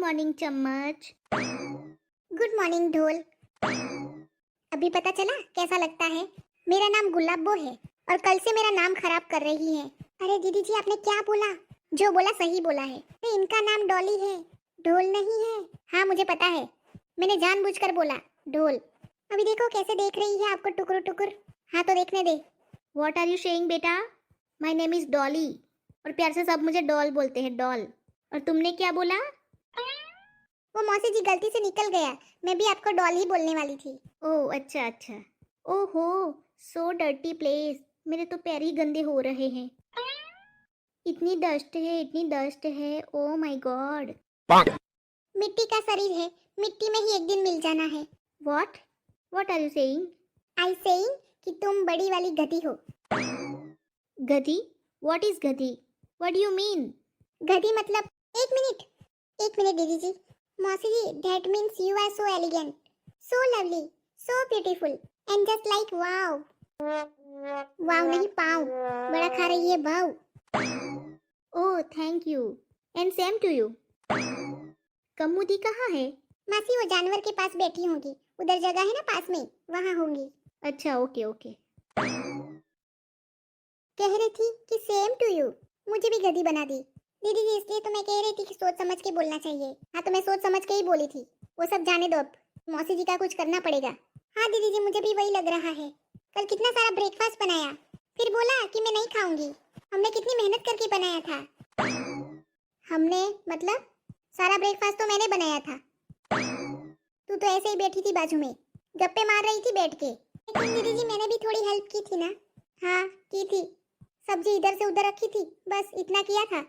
Morning चम्मच। Good morning ढोल। अभी पता चला कैसा लगता है? मेरा नाम गुलाबो है और कल से मेरा नाम खराब कर रही है। अरे दीदी जी, आपने क्या बोला? जो बोला सही बोला है। अरे इनका नाम डॉली है, ढोल नहीं है। हाँ मुझे पता है, मैंने जानबूझकर बोला ढोल। अभी देखो कैसे देख रही है आपको टुकुर टुकुर। हाँ तो देखने दे। व्हाट आर यू सेइंग बेटा? माय नेम इज डॉली और प्यार से सब मुझे डॉल बोलते हैं, डॉल। और तुमने क्या बोला? वो मौसी जी गलती से निकल गया, मैं भी आपको डॉल ही बोलने वाली थी। ओह अच्छा अच्छा। ओहो, सो डर्टी प्लेस। मेरे तो पैर ही गंदे हो रहे हैं। इतनी डस्ट है, इतनी डस्ट है, ओह माय गॉड। मिट्टी का शरीर है, मिट्टी में ही एक दिन मिल जाना है। What what are you saying? I saying कि तुम बड़ी वाली गधी हो। गधी? व्हाट इज गधी? What do you mean? गधी मतलब एक मिनट दीदी जी। मौसी जी, that means you are so elegant, so lovely, so beautiful and just like wow. Wow नहीं पाओ, बड़ा खा रही है भाव। Oh thank you and same to you. Kamudi कहाँ है? मासी वो जानवर के पास बैठी होंगी, उधर जगह है ना पास में, वहाँ होंगी। अच्छा ओके ओके। कह रही थी कि सेम टू यू, मुझे भी गधी बना दी दीदी जी, इसलिए तो मैं कह रही थी कि सोच समझ के बोलना चाहिए। हाँ तो मैं सोच समझ के ही बोली थी, वो सब जाने दो, अब मौसी जी का कुछ करना पड़ेगा। हाँ दीदी जी, मुझे भी वही लग रहा है। कल कितना सारा ब्रेकफास्ट बनाया, फिर बोला कि मैं नहीं खाऊंगी। हमने कितनी मेहनत करके बनाया था। हमने मतलब सारा ब्रेकफास्ट तो मैंने बनाया था, तू तो ऐसे ही बैठी थी बाजू में, गप्पे मार रही थी बैठ के। लेकिन दीदी जी मैंने भी थोड़ी हेल्प की थी ना। हाँ की थी, सब्जी इधर से उधर रखी थी, बस इतना किया था।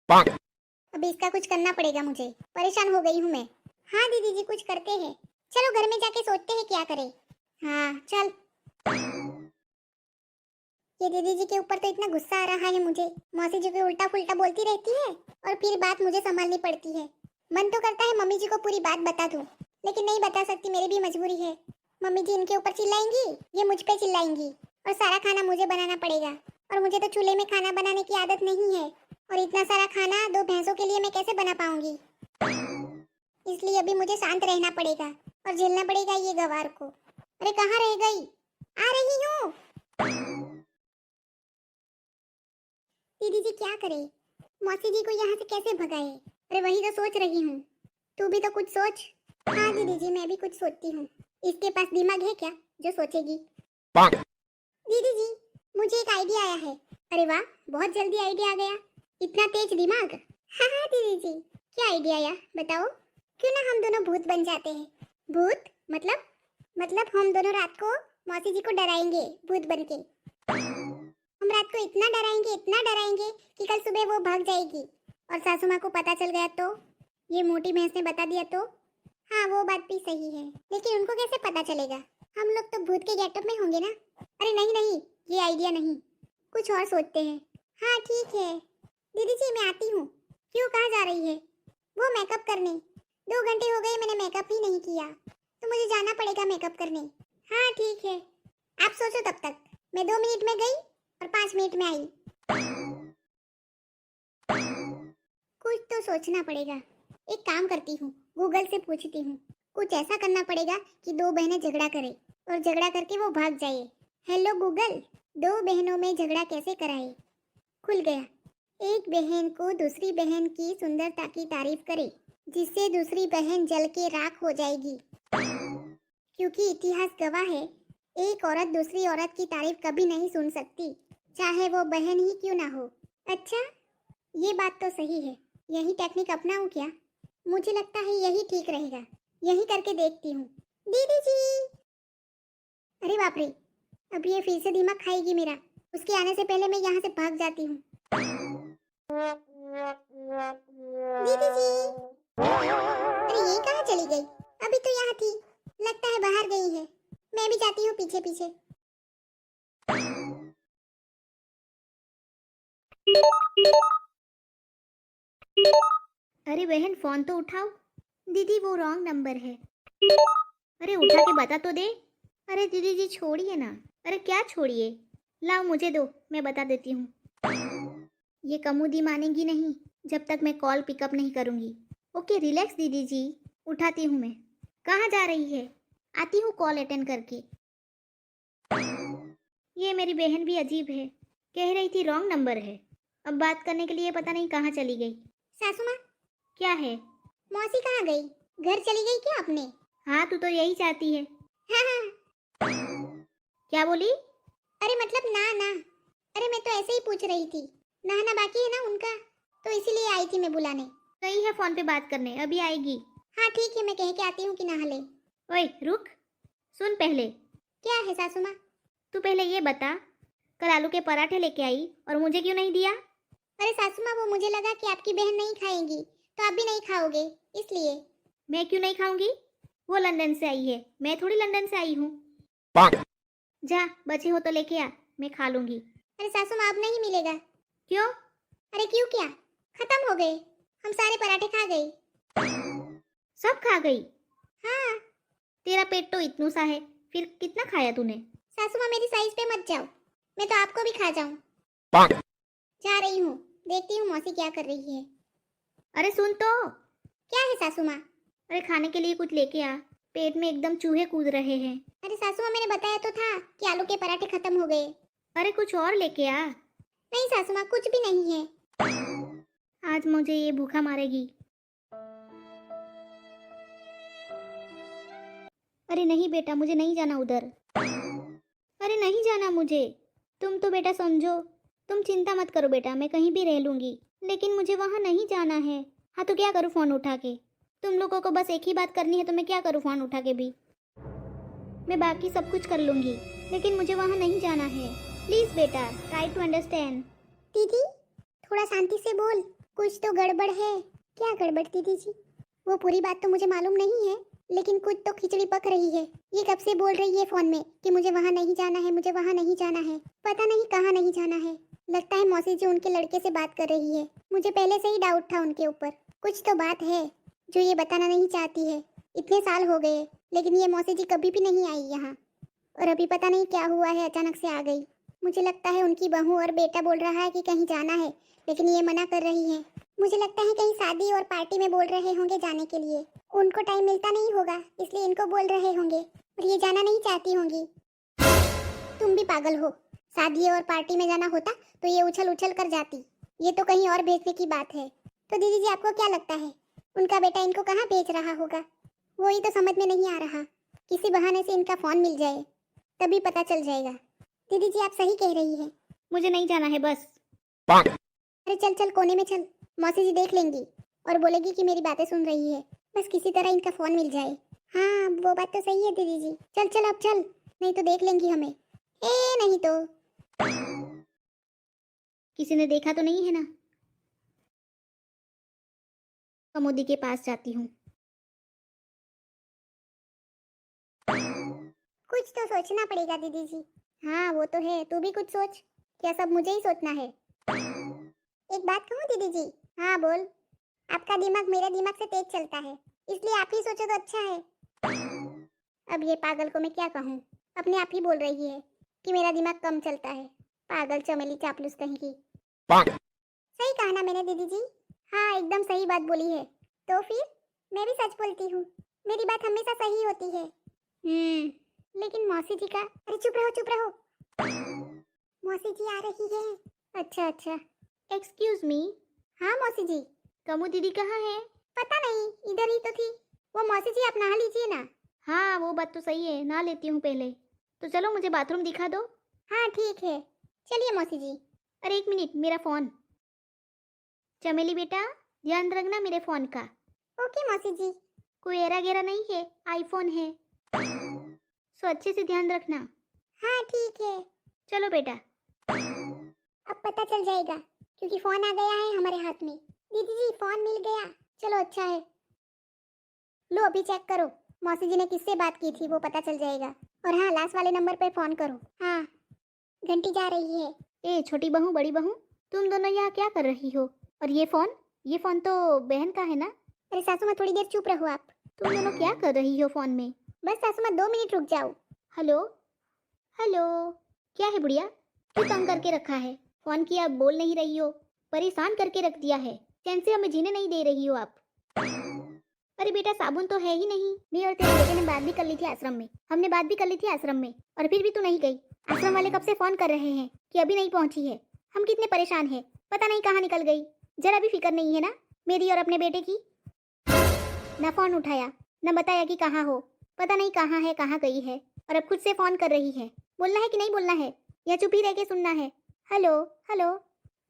अभी इसका कुछ करना पड़ेगा, मुझे परेशान हो गई हूँ मैं। हाँ दीदी जी कुछ करते हैं, चलो घर में जाके सोचते हैं क्या करें। हाँ चल। ये दीदी जी के ऊपर तो इतना गुस्सा आ रहा है मुझे, मौसी जी को उल्टा पुल्टा बोलती रहती है और फिर बात मुझे संभालनी पड़ती है। मन तो करता है मम्मी जी को पूरी बात बता दूं, लेकिन नहीं बता सकती, मेरी भी मजबूरी है। मम्मी जी इनके ऊपर चिल्लाएंगी, ये मुझ पे चिल्लाएंगी और सारा खाना मुझे बनाना पड़ेगा। और मुझे तो चूल्हे में खाना बनाने की आदत नहीं है, और इतना सारा खाना 2 भैंसों के लिए मैं कैसे बना पाऊंगी। इसलिए अभी मुझे शांत रहना पड़ेगा और झेलना पड़ेगा ये गवार को। अरे कहाँ रह गई? आ रही हूँ। दीदी जी क्या करे, मौसी जी को यहाँ से कैसे भगाए? अरे वही तो सोच रही हूँ, तू भी तो कुछ सोच। हाँ दीदी जी मैं भी कुछ सोचती हूँ, इसके पास दिमाग है क्या जो सोचेगी? दीदी जी मुझे एक आइडिया आया है। अरे वाह, बहुत जल्दी आइडिया आ गया, इतना तेज दिमाग। हाँ हाँ दीदी जी, क्या आइडिया आया बताओ? क्यों ना हम दोनों भूत बन जाते हैं। भूत मतलब हम दोनों रात को मौसी जी को डराएंगे भूत बन के। हम रात को इतना डराएंगे कि कल सुबह वो भाग जाएगी, और सासू माँ को पता चल गया तो, ये मोटी भैंस ने बता दिया तो। हाँ वो बात भी सही है, लेकिन उनको कैसे पता चलेगा? हम लोग तो भूत के गेटअप में होंगे ना। अरे नहीं नहीं, ये आइडिया नहीं, कुछ और सोचते हैं। हाँ ठीक है दीदी जी मैं आती हूँ। क्यों, कहाँ जा रही है? वो मेकअप करने, 2 घंटे हो गए मैंने मेकअप ही नहीं किया, तो मुझे जाना पड़ेगा मेकअप करने। हाँ ठीक है, आप सोचो तब तक। मैं 2 मिनट में गई और 5 मिनट में आई। कुछ तो सोचना पड़ेगा। एक काम करती हूँ, गूगल से पूछती हूँ। कुछ ऐसा करना पड़ेगा कि 2 बहनें झगड़ा करें और झगड़ा करके वो भाग जाए। हेलो गूगल, 2 बहनों में झगड़ा कैसे कराए? खुल गया। एक बहन को दूसरी बहन की सुंदरता की तारीफ करे, जिससे दूसरी बहन जल के राख हो जाएगी। क्योंकि इतिहास गवाह है, एक औरत दूसरी औरत की तारीफ कभी नहीं सुन सकती, चाहे वो बहन ही क्यों ना हो। अच्छा, ये बात तो सही है, यही टेक्निक अपनाऊं क्या? मुझे लगता है यही ठीक रहेगा, यही करके देखती हूँ। दीदी जी, अरे बाप रे, अब ये फिर से दिमाग खाएगी मेरा। उसके आने से पहले मैं यहाँ से भाग जाती हूँ। दीदी जी, अरे ये कहाँ चली गई? अभी तो यहाँ थी, लगता है बाहर गई है। मैं भी जाती हूँ पीछे पीछे। अरे बहन फोन तो उठाओ। दीदी वो रॉन्ग नंबर है। अरे उठा के बता तो दे। अरे दीदी जी छोड़िए ना। अरे क्या छोड़िए, लाओ मुझे दो, मैं बता देती हूँ। ये कमुदी मानेगी नहीं जब तक मैं कॉल पिकअप नहीं करूँगी। ओके रिलैक्स दीदी जी, उठाती हूँ मैं। कहाँ जा रही है? आती हूँ कॉल अटेंड करके। ये मेरी बहन भी अजीब है, कह रही थी रॉन्ग नंबर है। अब बात करने के लिए पता नहीं कहाँ चली गई। सासू माँ, क्या है? मौसी कहाँ गई? घर चली गई क्या अपने? हाँ तू तो यही चाहती है। हाँ हाँ। क्या बोली? अरे मतलब ना ना, अरे मैं तो ऐसे ही पूछ रही थी। नहाना बाकी है ना उनका, तो इसीलिए आई थी मैं बुलाने। गई है फोन पे बात करने, अभी आएगी। हाँ ठीक है, मैं कह के आती हूँ कि नहा ले। ओए रुक, सुन पहले। क्या है सासू माँ? तू पहले ये बता, कल आलू के पराठे लेके आई और मुझे क्यों नहीं दिया? अरे सासू माँ, वो मुझे लगा कि आपकी बहन नहीं खाएंगी तो आप भी नहीं खाओगे, इसलिए। मैं क्यों नहीं खाऊंगी? वो लंदन से आई है, मैं थोड़ी लंदन से आई हूँ। जा बचे हो तो लेके आ, मैं खा लूंगी। अरे सासू माँ, अब नहीं मिलेगा। क्यों? अरे क्यों क्या, खत्म हो गए, हम सारे पराठे खा गए। सब खा गई? हाँ। तेरा पेट तो इतनू सा है, फिर कितना खाया तूने? सासू माँ, मेरी साइज पे मत जाओ, मैं तो आपको भी खा जाऊं। जा रही हूँ, देखती हूँ मौसी क्या कर रही है। अरे सुन तो। क्या है सासू माँ? अरे खाने के लिए कुछ लेके आ, पेट में एकदम चूहे कूद रहे हैं। अरे सासू माँ, मैंने बताया तो था कि आलू के पराठे खत्म हो गए। अरे कुछ और लेके आ। नहीं सासू माँ, कुछ भी नहीं है। आज मुझे ये भूखा मारेगी। अरे नहीं बेटा, मुझे नहीं जाना उधर। अरे नहीं जाना मुझे। तुम तो बेटा समझो, तुम चिंता मत करो बेटा, मैं कहीं भी रह लूंगी, लेकिन मुझे वहाँ नहीं जाना है। हाँ तो क्या करूँ फ़ोन उठा के? तुम लोगों को बस एक ही बात करनी है तो मैं क्या करूँ फ़ोन उठा के भी? मैं बाकी सब कुछ कर लूँगी, लेकिन मुझे वहाँ नहीं जाना है। प्लीज़ बेटा, ट्राई टू अंडरस्टैंड। दीदी थोड़ा शांति से बोल, कुछ तो गड़बड़ है। क्या गड़बड़ दीदी जी? वो पूरी बात तो मुझे मालूम नहीं है, लेकिन कुछ तो खिचड़ी पक रही है। ये कब से बोल रही है फोन में कि मुझे वहाँ नहीं जाना है, मुझे वहाँ नहीं जाना है। पता नहीं कहाँ नहीं जाना है। लगता है मौसी जी उनके लड़के से बात कर रही है। मुझे पहले से ही डाउट था उनके ऊपर। कुछ तो बात है जो ये बताना नहीं चाहती है। इतने साल हो गए, लेकिन ये मौसी जी कभी भी नहीं आई यहाँ, और अभी पता नहीं क्या हुआ है, अचानक से आ गई। मुझे लगता है उनकी बहू और बेटा बोल रहा है कि कहीं जाना है, लेकिन ये मना कर रही है। मुझे लगता है कहीं शादी और पार्टी में बोल रहे होंगे जाने के लिए। उनको टाइम मिलता नहीं होगा, इसलिए इनको बोल रहे होंगे, और ये जाना नहीं चाहती होंगी। तुम भी पागल हो, शादी और पार्टी में जाना होता तो ये उछल उछल कर जाती। ये तो कहीं और भेजने की बात है। तो दीदी जी, आपको क्या लगता है उनका बेटा इनको कहाँ भेज रहा होगा? वही तो समझ में नहीं आ रहा। किसी बहाने से इनका फोन मिल जाए, तभी पता चल जाएगा। दीदी जी, आप सही कह रही है। मुझे नहीं जाना है बस। अरे चल चल, कोने में चल, मौसी जी देख लेंगी और बोलेगी कि मेरी बातें सुन रही है। बस किसी तरह इनका फोन मिल जाए। हाँ वो बात तो सही है दीदी जी, चल चल अब चल, नहीं तो देख लेंगी हमें। नहीं तो। किसी ने देखा तो नहीं है ना? कमोदी के पास जाती हूँ। कुछ तो सोचना पड़ेगा दीदी जी। हाँ वो तो है, तू भी कुछ सोच। क्या सब मुझे ही सोचना है? एक बात कहूँ दीदी जी? हाँ बोल। आपका दिमाग मेरे दिमाग से तेज चलता है, इसलिए आप ही सोचो तो अच्छा है। अब ये पागल को मैं क्या कहूँ, अपने आप ही बोल रही है कि मेरा दिमाग कम चलता है। पागल चमेली चापलूस कहीं की। सही कहा ना मैंने दीदी जी? हाँ एकदम सही बात बोली है। तो फिर मैं भी सच बोलती हूँ, मेरी बात हमेशा सही होती है। लेकिन मौसी जी का, अरे चुप रहो चुप रहो, मौसी जी आ रही है। अच्छा अच्छा। Excuse me. हाँ मौसी जी। कमू दीदी कहाँ है? पता नहीं, इधर ही तो थी। वो मौसी जी आप नहा लीजिए ना। हाँ वो बात तो सही है, नहा लेती हूँ पहले। तो चलो मुझे बाथरूम दिखा दो। हाँ ठीक है, चलिए मौसी जी। अरे एक मिनट, मेरा फ़ोन। चमेली बेटा, ध्यान रखना मेरे फ़ोन का। ओके मौसी जी। कोई एरा गेरा नहीं है, आईफोन है, सो अच्छे से ध्यान रखना। हाँ ठीक है। चलो बेटा। अब पता चल जाएगा, क्योंकि फोन आ गया है हमारे हाथ में। दीदी जी फोन मिल गया, चलो अच्छा है। लो अभी चेक करो, मौसी जी ने किससे बात की थी वो पता चल जाएगा। और हाँ, लास्ट वाले नंबर पे फोन करो। हाँ घंटी जा रही है। ए छोटी बहू बड़ी बहू, तुम दोनों यहाँ क्या कर रही हो? और ये फ़ोन तो बहन का है ना? अरे सासू माँ, थोड़ी देर चुप रहो आप। तुम दोनों क्या कर रही हो फ़ोन में? बस सासू माँ 2 मिनट रुक जाओ। Hello hello. क्या है बुढ़िया, क्यों तंग करके रखा है? फ़ोन किया बोल नहीं रही हो, परेशान करके रख दिया है, चैन से हमें जीने नहीं दे रही हो आप। अरे बेटा साबुन तो है ही नहीं। मैं और तेरे बेटे ने बात भी कर ली थी आश्रम में, हमने बात भी कर ली थी आश्रम में, और फिर भी तू नहीं गई। आश्रम वाले कब से फोन कर रहे हैं कि अभी नहीं पहुंची है। हम कितने परेशान हैं, पता नहीं कहाँ निकल गई। जरा भी फिक्र नहीं है ना मेरी और अपने बेटे की। ना फोन उठाया, न बताया कि कहाँ हो, पता नहीं कहाँ है कहाँ गई है, और अब खुद से फोन कर रही है। बोलना है कि नहीं बोलना है, या चुप ही रह के सुनना है। हेलो हेलो,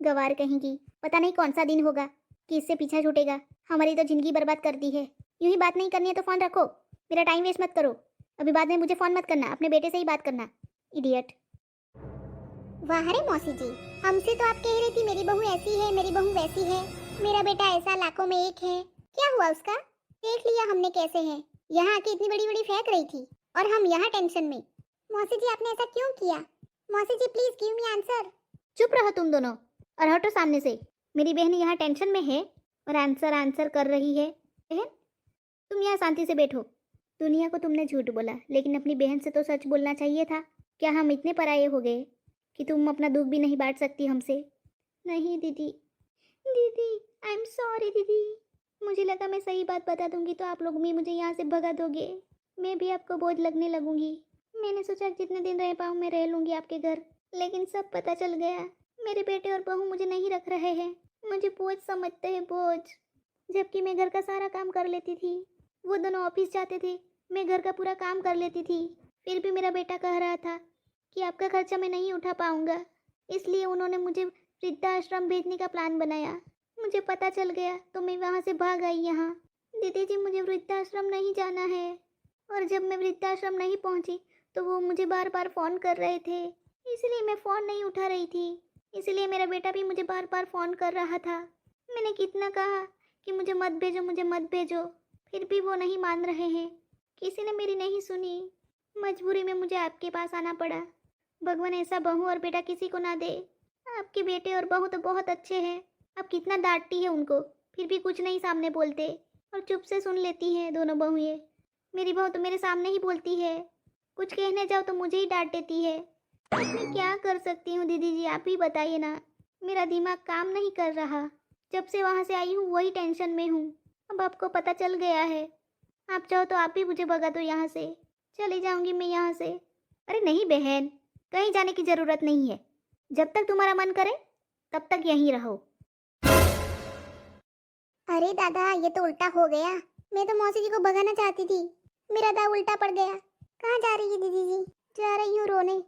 गवार कहेंगी। पता नहीं कौन सा दिन होगा कि इससे पीछा छूटेगा। हमारी तो जिंदगी बर्बाद कर दी है। यूं ही बात नहीं करनी है तो फोन रखो, मेरा टाइम वेस्ट मत करो। अभी बाद में मुझे फोन मत करना, अपने बेटे से ही बात करना। इडियट। वाह रे मौसी जी, हमसे तो आप कह रही थी मेरी बहू ऐसी है, मेरी बहू वैसी है, मेरा बेटा ऐसा लाखों में एक है। क्या हुआ उसका? देख लिया हमने कैसे है। यहाँ आके इतनी बड़ी बड़ी फेंक रही थी और हम यहाँ टेंशन में। मौसी जी आपने ऐसा क्यों किया? मौसी जी प्लीज गिव मी आंसर। चुप रहो तुम दोनों और हटो सामने से। मेरी बहन यहाँ टेंशन में है और आंसर आंसर कर रही है। बहन तुम यहाँ शांति से बैठो। दुनिया को तुमने झूठ बोला, लेकिन अपनी बहन से तो सच बोलना चाहिए था। क्या हम इतने पराये हो गए कि तुम अपना दुख भी नहीं बांट सकती हमसे? नहीं दीदी, दीदी आई एम सॉरी दीदी। मुझे लगा मैं सही बात बता दूंगी तो आप लोग भी मुझे यहाँ से भगा दोगे, मैं भी आपको बोझ लगने लगूंगी। मैंने सोचा कि जितने दिन रह पाऊँ मैं रह लूँगी आपके घर, लेकिन सब पता चल गया। मेरे बेटे और बहू मुझे नहीं रख रहे हैं, मुझे बोझ समझते हैं, बोझ। जबकि मैं घर का सारा काम कर लेती थी। वो दोनों ऑफिस जाते थे, मैं घर का पूरा काम कर लेती थी। फिर भी मेरा बेटा कह रहा था कि आपका खर्चा मैं नहीं उठा पाऊंगा, इसलिए उन्होंने मुझे वृद्धाश्रम भेजने का प्लान बनाया। मुझे पता चल गया तो मैं वहाँ से भाग आई यहाँ। दीदी जी मुझे वृद्धाश्रम नहीं जाना है, और जब मैं वृद्धाश्रम नहीं पहुँची तो वो मुझे बार बार फ़ोन कर रहे थे, इसलिए मैं फ़ोन नहीं उठा रही थी। इसलिए मेरा बेटा भी मुझे बार बार फ़ोन कर रहा था। मैंने कितना कहा कि मुझे मत भेजो, मुझे मत भेजो, फिर भी वो नहीं मान रहे हैं। किसी ने मेरी नहीं सुनी, मजबूरी में मुझे आपके पास आना पड़ा। भगवान ऐसा बहू और बेटा किसी को ना दे। आपके बेटे और बहू तो बहुत अच्छे हैं, आप कितना डांटती है उनको, फिर भी कुछ नहीं सामने बोलते और चुप से सुन लेती हैं दोनों बहुएं। मेरी बहू तो मेरे सामने ही बोलती है, कुछ कहने जाओ तो मुझे ही डांट देती है। अब मैं क्या कर सकती हूँ दीदी जी, आप ही बताइए ना। मेरा दिमाग काम नहीं कर रहा, जब से वहाँ से आई हूँ वही टेंशन में हूँ। अब आपको पता चल गया है, आप चाहो तो आप ही मुझे भगा दो यहाँ से, चली जाऊँगी मैं यहाँ से। अरे नहीं बहन, कहीं जाने की ज़रूरत नहीं है। जब तक तुम्हारा मन करे तब तक यहीं रहो। अरे दादा ये तो उल्टा हो गया। मैं तो मौसी जी को भगाना चाहती थी, मेरा दाव उल्टा पड़ गया। कहाँ जा रही है दीदी जी? जा रही हूँ रोने।